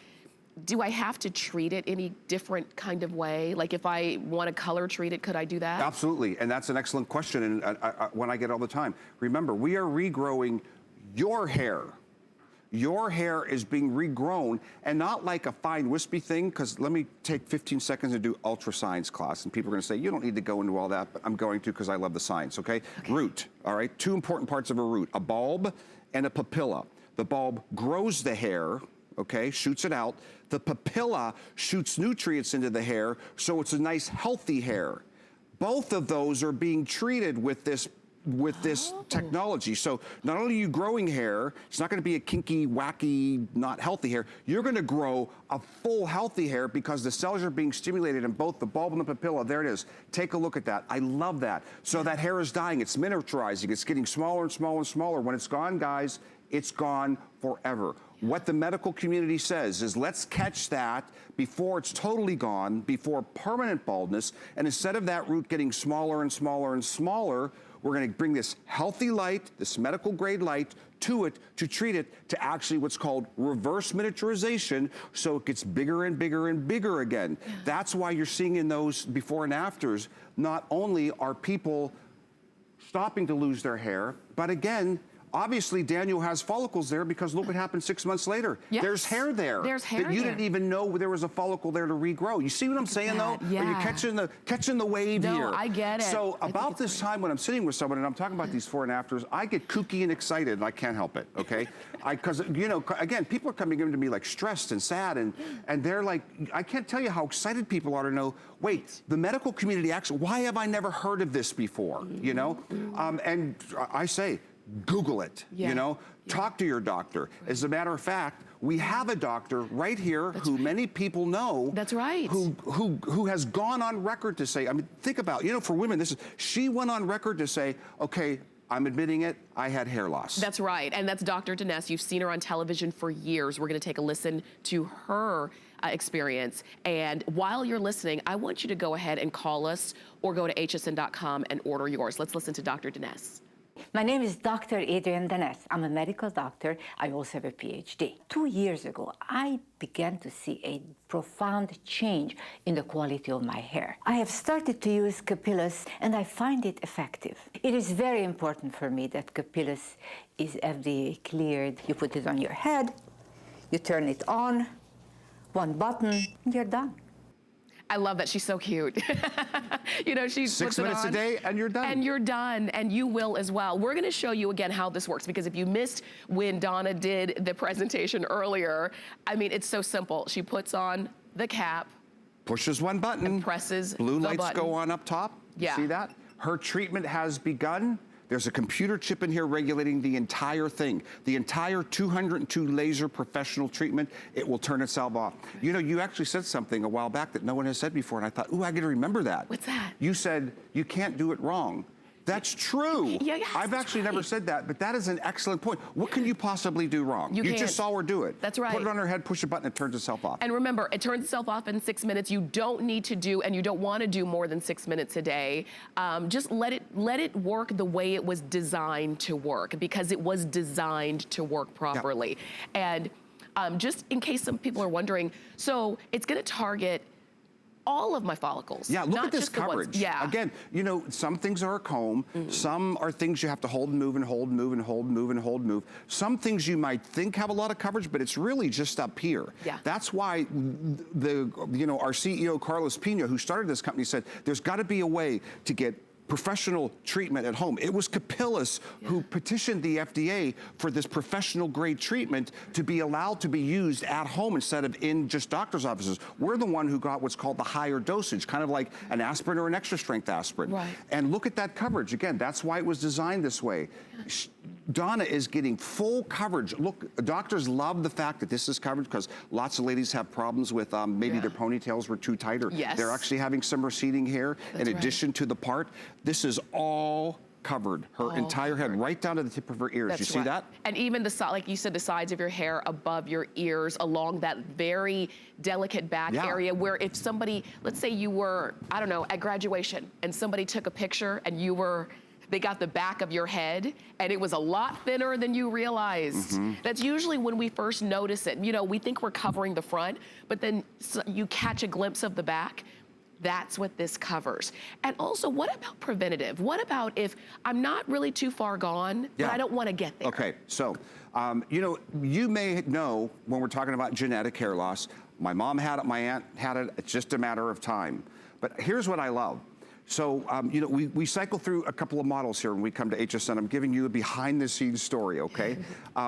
A: do I have to treat it any different kind of way? Like if I want to color treat it, could I do that?
B: Absolutely, and that's an excellent question, and one I get all the time. Remember, we are regrowing your hair, your hair is being regrown, and not like a fine wispy thing, because let me take 15 seconds and do ultra science class, and people are gonna say, you don't need to go into all that, but I'm going to because I love the science, okay? Root, all right? Two important parts of a root, a bulb and a papilla. The bulb grows the hair, okay, shoots it out. The papilla shoots nutrients into the hair, so it's a nice, healthy hair. Both of those are being treated with this technology. So not only are you growing hair, it's not gonna be a kinky, wacky, not healthy hair. You're gonna grow a full healthy hair because the cells are being stimulated in both the bulb and the papilla. There it is. Take a look at that. I love that. So that hair is dying, it's miniaturizing, it's getting smaller and smaller and smaller. When it's gone, guys, it's gone forever. What the medical community says is, let's catch that before it's totally gone, before permanent baldness, and instead of that root getting smaller and smaller and smaller, we're gonna bring this healthy light, this medical grade light, to it, to treat it to actually what's called reverse miniaturization, so it gets bigger and bigger and bigger again. Yeah. That's why you're seeing in those before and afters, not only are people stopping to lose their hair, but again, obviously, Daniel has follicles there because look what happened 6 months later.
A: Yes.
B: There's hair there.
A: There's hair
B: that you didn't even know there was a follicle there to regrow. You see what I'm saying, though?
A: Yeah.
B: Are you catching the wave here?
A: No, I get it.
B: So about this time when I'm sitting with someone and I'm talking about these before and afters, I get kooky and excited, and I can't help it, okay? Because, you know, again, people are coming in to me like stressed and sad, and they're like, I can't tell you how excited people are to know, wait, the medical community actually, why have I never heard of this before, you know? And I say, Google it, you know, talk to your doctor. As a matter of fact, we have a doctor right here who many people know.
A: That's right.
B: Who has gone on record to say, I mean, think about, you know, for women, she went on record to say, okay, I'm admitting it, I had hair loss.
A: That's right, and that's Dr. Dines. You've seen her on television for years. We're gonna take a listen to her experience. And while you're listening, I want you to go ahead and call us or go to hsn.com and order yours. Let's listen to Dr. Dines.
C: My name is Dr. Adrienne Dines. I'm a medical doctor. I also have a PhD. 2 years ago, I began to see a profound change in the quality of my hair. I have started to use Capillus, and I find it effective. It is very important for me that Capillus is FDA cleared. You put it on your head, you turn it on, one button, and you're done.
A: I love that. She's so cute. You know, she
B: 6
A: puts it
B: minutes
A: on,
B: a day and you're done.
A: And you're done, and you will as well. We're gonna show you again how this works, because if you missed when Donna did the presentation earlier, I mean, it's so simple. She puts on the cap,
B: pushes one button,
A: and presses
B: blue
A: the
B: lights
A: button.
B: go on up top.
A: Yeah.
B: See that? Her treatment has begun. There's a computer chip in here regulating the entire thing. The entire 202 laser professional treatment, it will turn itself off. You know, you actually said something a while back that no one has said before, and I thought, ooh, I gotta remember that.
A: What's that?
B: You said, you can't do it wrong. That's true.
A: Yeah, yes,
B: I've actually never said that, but that is an excellent point. What can you possibly do wrong? You just saw her do it.
A: That's right.
B: Put it on her head, push a button, it turns itself off.
A: And remember, it turns itself off in 6 minutes. You don't need to do, and you don't want to do more than 6 minutes a day. Just let it work the way it was designed to work, because it was designed to work properly. Yep. And just in case some people are wondering, so it's going to target all of my follicles.
B: Yeah, look at this coverage.
A: Yeah.
B: Again, you know, some things are a comb, some are things you have to hold and move and hold and move and hold and move and hold and move. Some things you might think have a lot of coverage, but it's really just up here.
A: Yeah.
B: That's why our CEO, Carlos Pina, who started this company, said there's got to be a way to get professional treatment at home. It was Capillus who petitioned the FDA for this professional grade treatment to be allowed to be used at home instead of in just doctor's offices. We're the one who got what's called the higher dosage, kind of like an aspirin or an extra strength aspirin.
A: Right.
B: And look at that coverage. Again, that's why it was designed this way. Donna is getting full coverage. Look, doctors love the fact that this is coverage because lots of ladies have problems with maybe their ponytails were too tight, or they're actually having some receding hair in addition to the part. This is all covered, her entire head, right down to the tip of her ears. You see that?
A: And even like you said, the sides of your hair above your ears, along that very delicate back area, where if somebody, let's say you were, I don't know, at graduation, and somebody took a picture and they got the back of your head and it was a lot thinner than you realized. That's usually when we first notice it. You know, we think we're covering the front, but then you catch a glimpse of the back. That's what this covers. And also, what about preventative? What about if I'm not really too far gone, but I don't want to get there?
B: Okay, so, you know, you may know when we're talking about genetic hair loss, my mom had it, my aunt had it, it's just a matter of time. But here's what I love. So, you know, we cycle through a couple of models here when we come to HSN. I'm giving you a behind-the-scenes story, okay?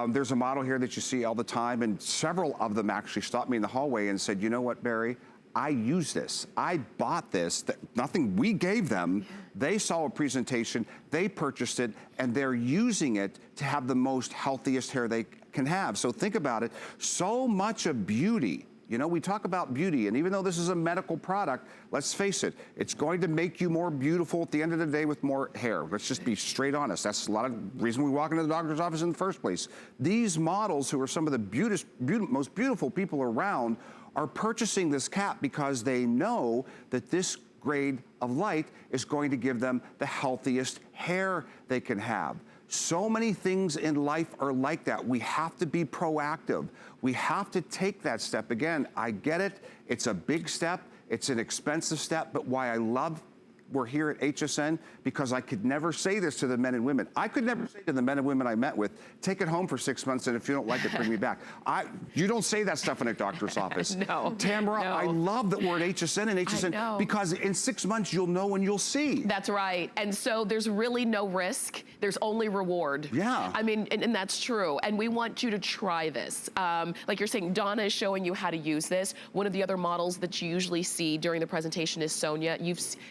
B: There's a model here that you see all the time, and several of them actually stopped me in the hallway and said, you know what, Barry? I use this. I bought this. Nothing we gave them. They saw a presentation, they purchased it, and they're using it to have the most healthiest hair they can have. So think about it. So much of beauty, you know, we talk about beauty, and even though this is a medical product, let's face it, it's going to make you more beautiful at the end of the day with more hair. Let's just be straight honest. That's a lot of reason we walk into the doctor's office in the first place. These models, who are some of the most beautiful people around, are purchasing this cap because they know that this grade of light is going to give them the healthiest hair they can have. So many things in life are like that. We have to be proactive. We have to take that step. Again, I get it. It's a big step. It's an expensive step, but why I love we're here at HSN, because I could never say this to the men and women. I could never say to the men and women I met with, take it home for 6 months, and if you don't like it, bring me back. You don't say that stuff in a doctor's office.
A: No.
B: Tamara,
A: no.
B: I love that we're at HSN and HSN because in 6 months you'll know and you'll see.
A: That's right. And so there's really no risk. There's only reward.
B: Yeah.
A: I mean, and that's true. And we want you to try this. Like you're saying, Donna is showing you how to use this. One of the other models that you usually see during the presentation is Sonia.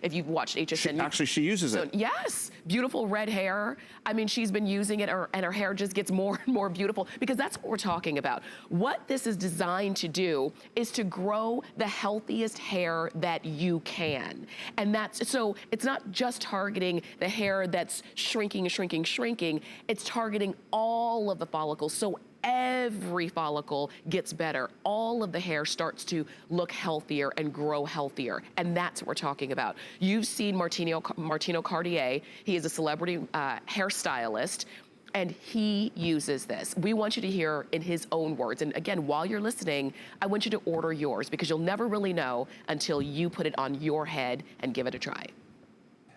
A: If you've watched HSN.
B: She uses it.
A: Yes, beautiful red hair. I mean, she's been using it, and her hair just gets more and more beautiful, because that's what we're talking about. What this is designed to do is to grow the healthiest hair that you can. And so it's not just targeting the hair that's shrinking, shrinking, shrinking. It's targeting all of the follicles. So every follicle gets better. All of the hair starts to look healthier and grow healthier. And that's what we're talking about. You've seen Martino Cartier. He is a celebrity hairstylist, and he uses this. We want you to hear in his own words. And again, while you're listening, I want you to order yours, because you'll never really know until you put it on your head and give it a try.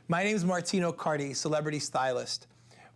D: My name is Martino Carti, celebrity stylist.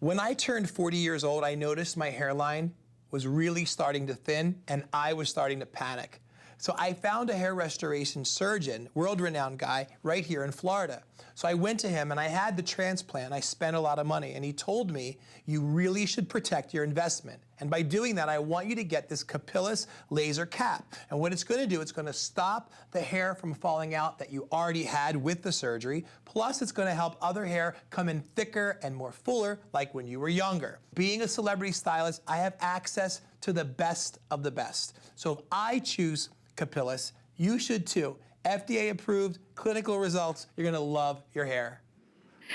D: When I turned 40 years old, I noticed my hairline was really starting to thin, and I was starting to panic. So I found a hair restoration surgeon, world-renowned guy, right here in Florida. So I went to him and I had the transplant. I spent a lot of money, and he told me, you really should protect your investment. And by doing that, I want you to get this Capillus laser cap. And what it's gonna do, it's gonna stop the hair from falling out that you already had with the surgery. Plus, it's gonna help other hair come in thicker and more fuller, like when you were younger. Being a celebrity stylist, I have access to the best of the best. So if I choose Capillus, you should too. FDA approved, clinical results, you're gonna love your hair.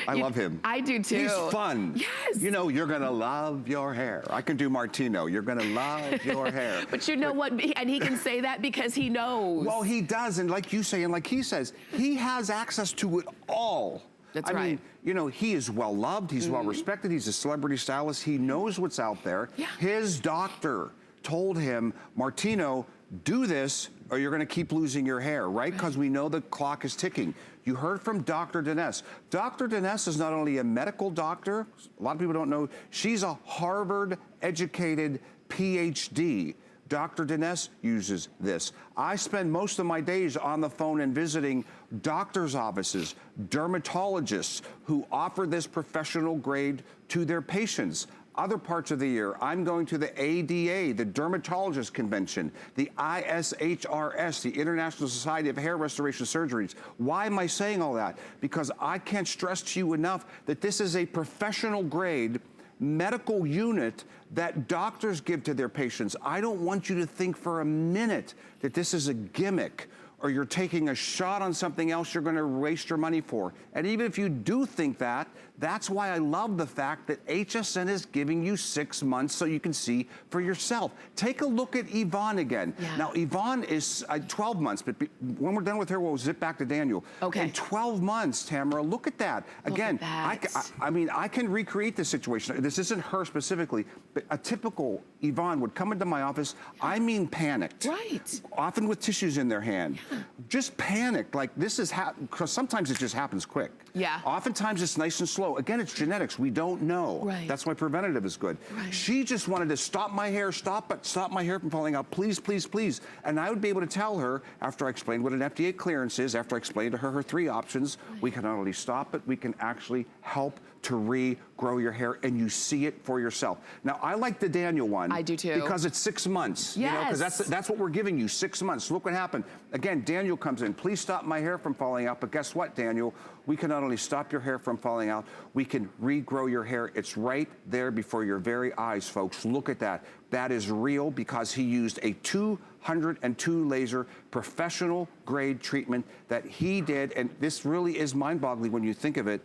B: I love him.
A: I do too.
B: He's fun.
A: Yes.
B: You know, you're gonna love your hair. I can do Martino. You're gonna love your hair.
A: But you know what? And he can say that because he knows.
B: Well, he does, and like you say, and like he says, he has access to it all.
A: That's
B: I
A: right.
B: mean, you know, he is well loved. He's well respected. He's a celebrity stylist. He knows what's out there.
A: Yeah.
B: His doctor told him, Martino, do this or you're gonna keep losing your hair, right? Because we know the clock is ticking. You heard from Dr. Deness. Dr. Deness is not only a medical doctor, a lot of people don't know, she's a Harvard-educated PhD. Dr. Deness uses this. I spend most of my days on the phone and visiting doctors' offices, dermatologists who offer this professional grade to their patients. Other parts of the year, I'm going to the ADA, the Dermatologist Convention, the ISHRS, the International Society of Hair Restoration Surgeries. Why am I saying all that? Because I can't stress to you enough that this is a professional grade medical unit that doctors give to their patients. I don't want you to think for a minute that this is a gimmick or you're taking a shot on something else you're gonna waste your money for. And even if you do think that, That's why I love the fact that HSN is giving you 6 months so you can see for yourself. Take a look at Yvonne again.
A: Yeah.
B: Now, Yvonne is 12 months, but when we're done with her, we'll zip back to Daniel.
A: Okay.
B: In 12 months, Tamara, look at that. Again, I mean, I can recreate this situation. This isn't her specifically, but a typical Yvonne would come into my office, I mean panicked.
A: Right.
B: Often with tissues in their hand. Yeah. Just panicked, like this is, because sometimes it just happens quick.
A: Yeah.
B: Oftentimes it's nice and slow. Again, it's genetics, we don't know.
A: Right.
B: That's why preventative is good.
A: Right.
B: She just wanted to stop my hair, stop my hair from falling out, please, please, please. And I would be able to tell her, after I explained what an FDA clearance is, after I explained to her her 3 options, we can not only stop it, we can actually help to regrow your hair, and you see it for yourself. Now, I like the Daniel one.
A: I do too.
B: Because it's 6 months.
A: Yes.
B: You know, because that's what we're giving you, 6 months. Look what happened. Again, Daniel comes in, please stop my hair from falling out, but guess what, Daniel? We can not only stop your hair from falling out, we can regrow your hair. It's right there before your very eyes, folks. Look at that. That is real because he used a 202 laser professional grade treatment that he did, and this really is mind-boggling when you think of it,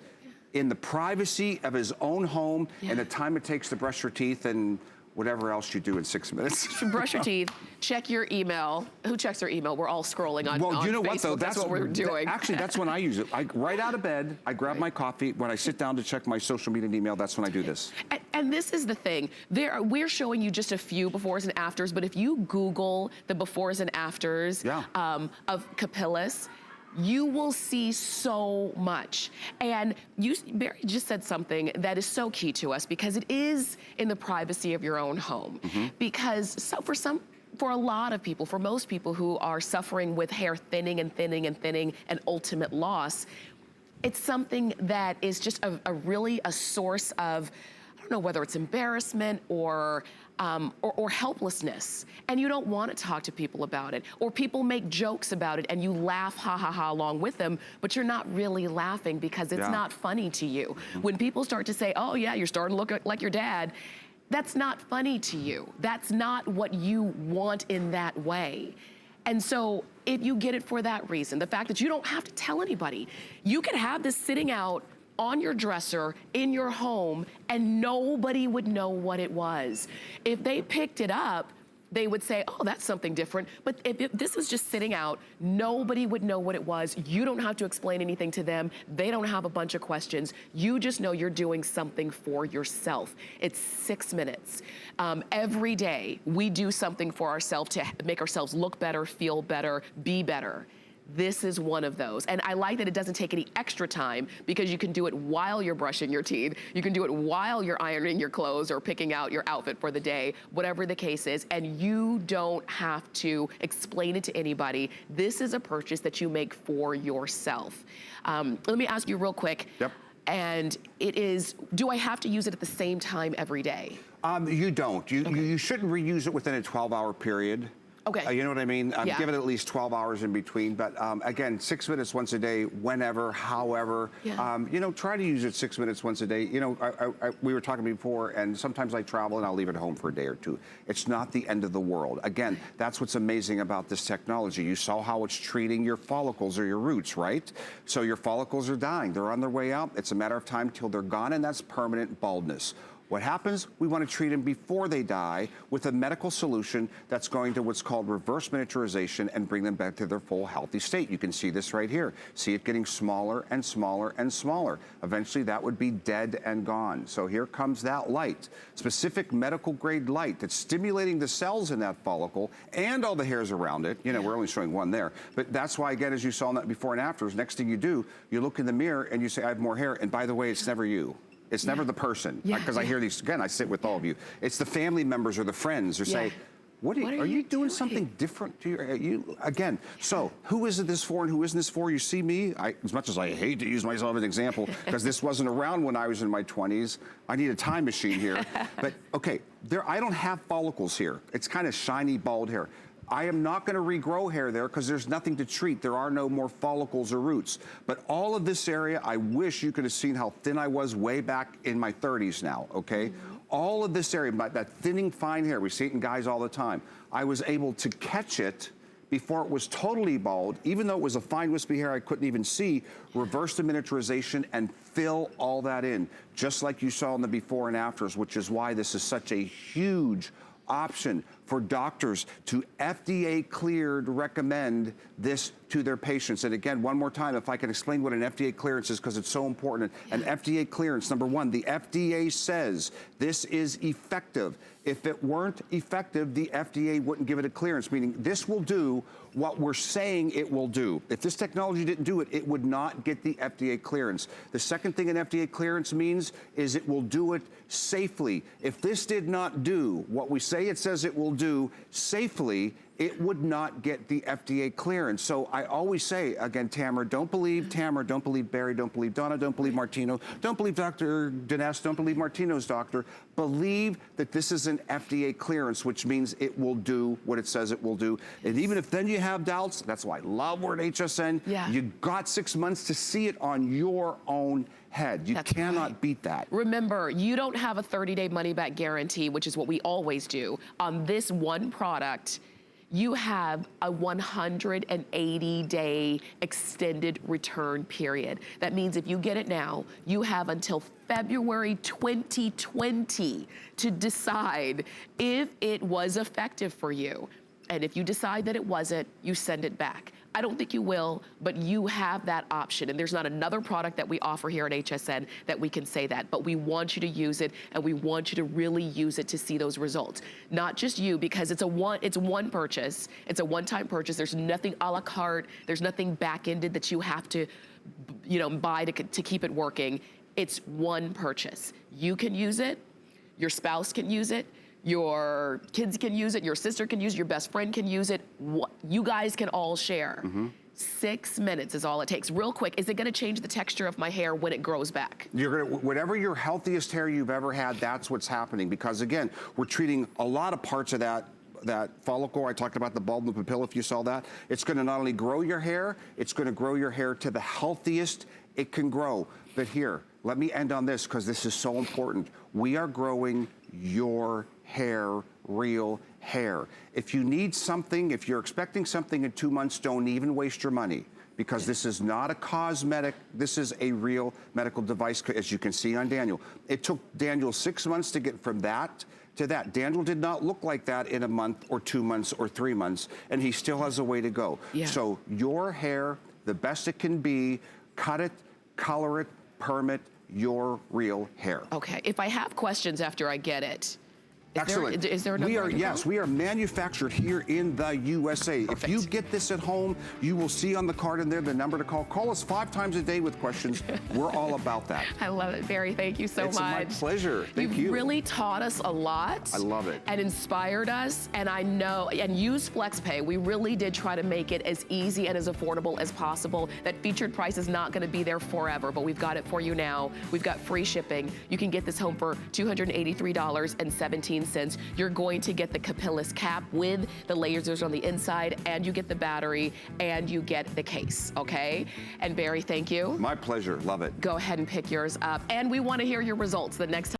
B: in the privacy of his own home, and the time it takes to brush your teeth and whatever else you do in 6 minutes.
A: Brush your teeth, check your email. Who checks their email? We're all scrolling on
B: Well, you know
A: Facebook.
B: what though?
A: That's what we're doing.
B: Actually, that's when I use it. Right out of bed, I grab my coffee. When I sit down to check my social media and email, that's when I do this.
A: And this is the thing. We're showing you just a few befores and afters, but if you Google the befores and afters of Capillus, you will see so much. And Barry just said something that is so key to us because it is in the privacy of your own home. Because for a lot of people, for most people who are suffering with hair thinning and thinning and thinning and ultimate loss, it's something that is just really a source of, I don't know whether it's embarrassment or helplessness, and you don't want to talk to people about it, or people make jokes about it and you laugh ha ha ha along with them, but you're not really laughing because it's not funny to you. When people start to say, oh yeah, you're starting to look like your dad, that's not funny to you. That's not what you want in that way. And so if you get it for that reason, the fact that you don't have to tell anybody, you could have this sitting out on your dresser in your home and nobody would know what it was. If they picked it up, they would say, oh, that's something different. But if this was just sitting out, nobody would know what it was. You don't have to explain anything to them. They don't have a bunch of questions. You just know you're doing something for yourself. It's 6 minutes. Every day, we do something for ourselves to make ourselves look better, feel better, be better. This is one of those. And I like that it doesn't take any extra time because you can do it while you're brushing your teeth. You can do it while you're ironing your clothes or picking out your outfit for the day, whatever the case is. And you don't have to explain it to anybody. This is a purchase that you make for yourself. Let me ask you real quick.
B: Yep.
A: And it is, do I have to use it at the same time every day?
B: You don't. You shouldn't reuse it within a 12-hour period.
A: Okay.
B: You know what I mean? Give it at least 12 hours in between. But again, 6 minutes once a day, whenever, however. You know, try to use it 6 minutes once a day. You know, we were talking before, and sometimes I travel and I'll leave it home for a day or two. It's not the end of the world. Again, that's what's amazing about this technology. You saw how it's treating your follicles or your roots, right? So your follicles are dying. They're on their way out. It's a matter of time till they're gone, and that's permanent baldness. What happens? We want to treat them before they die with a medical solution that's going to what's called reverse miniaturization and bring them back to their full healthy state. You can see this right here. See it getting smaller and smaller and smaller. Eventually that would be dead and gone. So here comes that light, specific medical grade light that's stimulating the cells in that follicle and all the hairs around it. You know, we're only showing one there. But that's why, again, as you saw in that before and afters, next thing you do, you look in the mirror and you say, I have more hair. And by the way, it's never you. It's never the person, because I hear these, again, I sit with all of you. It's the family members or the friends who say, what are you doing something different to you? Again, so who is this for and who isn't this for? You see me, as much as I hate to use myself as an example, because this wasn't around when I was in my 20s. I need a time machine here. But okay, I don't have follicles here. It's kind of shiny, bald hair. I am not going to regrow hair there because there's nothing to treat. There are no more follicles or roots. But all of this area, I wish you could have seen how thin I was way back in my 30s now, okay? All of this area, that thinning fine hair, we see it in guys all the time. I was able to catch it before it was totally bald, even though it was a fine wispy hair I couldn't even see, reverse the miniaturization and fill all that in, just like you saw in the before and afters, which is why this is such a huge option for doctors to FDA cleared recommend this to their patients. And again, one more time, if I can explain what an FDA clearance is, because it's so important. An FDA clearance, number one, the FDA says this is effective. If it weren't effective, the FDA wouldn't give it a clearance, meaning this will do what we're saying it will do. If this technology didn't do it, it would not get the FDA clearance. The second thing an FDA clearance means is it will do it safely. If this did not do what we say it says it will do safely, it would not get the FDA clearance. So I always say, again, Tamara, don't believe Barry, don't believe Donna, don't believe Martino, don't believe Dr. Dinesh, don't believe Martino's doctor. Believe that this is an FDA clearance, which means it will do what it says it will do. And even if then you have doubts, that's why I love word HSN.
A: Yeah.
B: You got 6 months to see it on your own head. You cannot beat that.
A: Remember, you don't have a 30-day money-back guarantee, which is what we always do. On this one product, you have a 180-day extended return period. That means if you get it now, you have until February 2020 to decide if it was effective for you. And if you decide that it wasn't, you send it back. I don't think you will, but you have that option. And there's not another product that we offer here at HSN that we can say that, but we want you to use it, and we want you to really use it to see those results. Not just you, because it's one purchase. It's a one-time purchase. There's nothing a la carte. There's nothing back-ended that you have to, buy to keep it working. It's one purchase. You can use it. Your spouse can use it. Your kids can use it, your sister can use it, your best friend can use it. You guys can all share. 6 minutes is all it takes. Real quick, is it gonna change the texture of my hair when it grows back?
B: You're gonna, whatever your healthiest hair you've ever had, that's what's happening. Because again, we're treating a lot of parts of that follicle. I talked about the bulb and the papilla, if you saw that. It's gonna not only grow your hair, it's gonna grow your hair to the healthiest it can grow. But here, let me end on this, because this is so important. We are growing your hair, real hair. If you need something, if you're expecting something in 2 months, don't even waste your money, because this is not a cosmetic, this is a real medical device, as you can see on Daniel. It took Daniel 6 months to get from that to that. Daniel did not look like that in a month or 2 months or 3 months, and he still has a way to go.
A: Yeah.
B: So your hair, the best it can be, cut it, color it, perm it, your real hair.
A: Okay, if I have questions after I get it,
B: Excellent.
A: Is there a number?
B: Yes, we are manufactured here in the USA.
A: Perfect.
B: If you get this at home, you will see on the card in there the number to call. Call us 5 times a day with questions. We're all about that.
A: I love it, Barry. Thank you so much.
B: It's my pleasure. Thank you.
A: You've really taught us a lot.
B: I love it.
A: And inspired us. And I know, and use FlexPay. We really did try to make it as easy and as affordable as possible. That featured price is not going to be there forever, but we've got it for you now. We've got free shipping. You can get this home for $283.17. You're going to get the Capillus cap with the lasers on the inside, and you get the battery, and you get the case, okay? And Barry, thank you.
B: My pleasure. Love it.
A: Go ahead and pick yours up. And we want to hear your results the next time.